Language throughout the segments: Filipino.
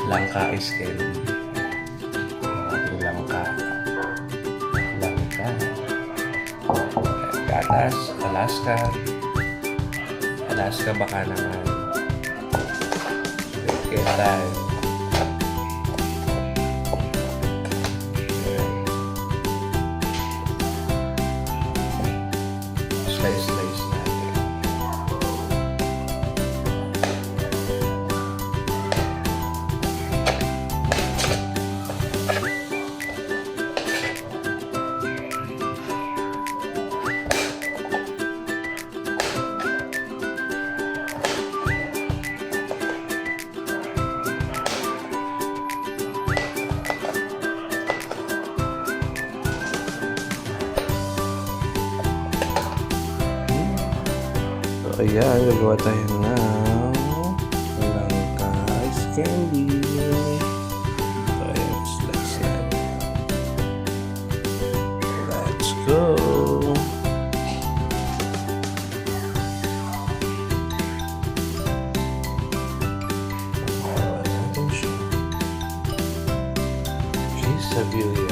Langka is candy. Ating langka. Langka. Gatas, Alaska. Alaska baka naman. Kailan. Slice natin. Ayan, gagawa tayo ng langka ice candy. Ito, ayan, slice yan. Let's go! Pakawan natin siya. Quesadilla.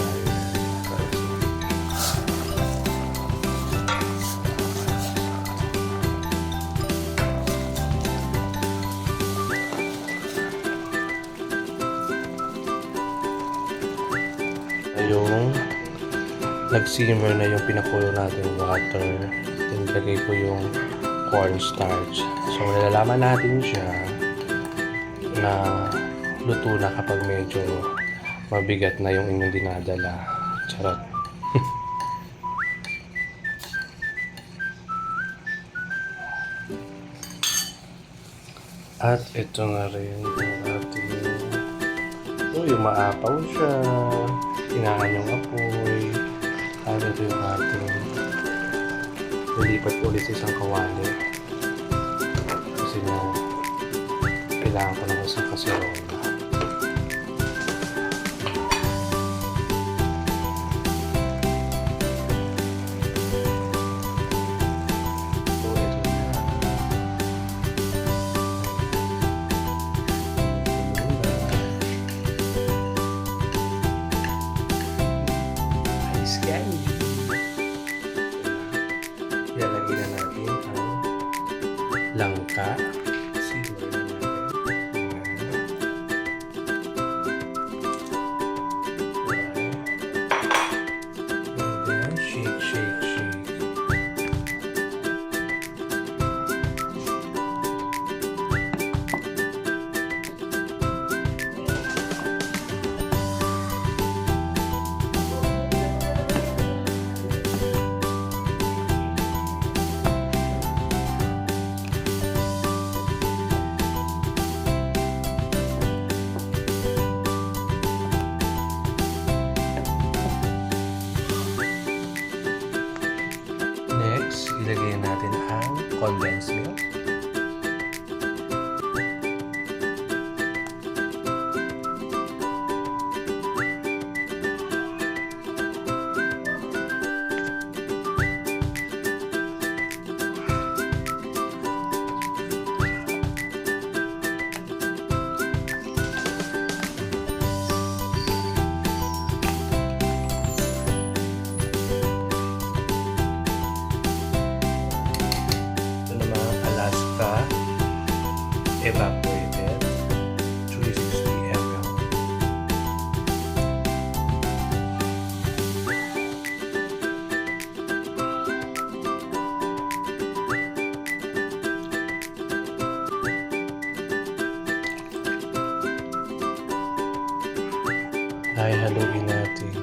Yung nag-simmer na yung pinakulo natin water, then lagay ko yung cornstarch. So nalalaman natin siya na luto na kapag medyo mabigat na yung inyong dinadala. Charot. At ito na rin yung ating yung maapaw siya. Tinangan yung apoy. At ito yung ating nilipat ko ulit sa isang kawali. Kasi nga kailangan ko naman sa kasirola. Ilalagay na natin ang langka. Simmer na natin. And then, shake, shake, shake. Ilagay natin ang condensed milk. Evaporated 360 ml. Ay, haluin natin.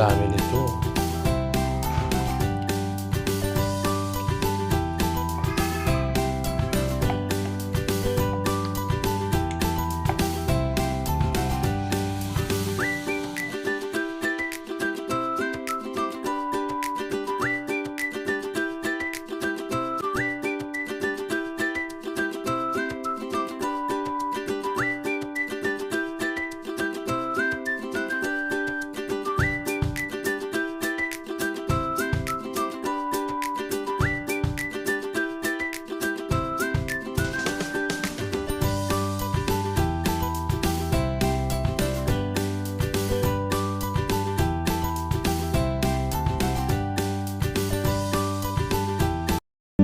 Dami nito.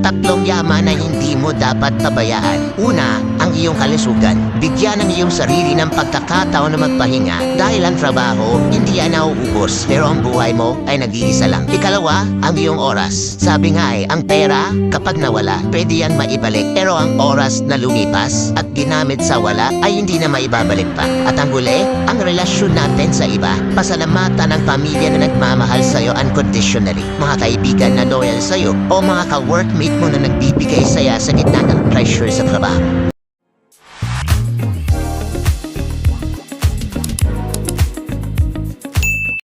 tatlong yaman na hindi mo dapat pabayaan. Una, ang iyong kalusugan. Bigyan ng iyong sarili ng pagkakataon na magpahinga dahil ang trabaho hindi yan nauubos pero ang buhay mo ay nag-iisa lang. Ikalawa, ang iyong oras. Sabi nga ang pera kapag nawala, pwede yan maibalik pero ang oras na lumipas at ginamit sa wala ay hindi na maibabalik pa. At ang huli, ang relasyon natin sa iba. Pasalamatan ng pamilya na nagmamahal sa'yo unconditionally. Mga kaibigan na loyal sa'yo o mga ka-workmate mo na nagbibigay saya sa gitna ng pressure sa trabaho.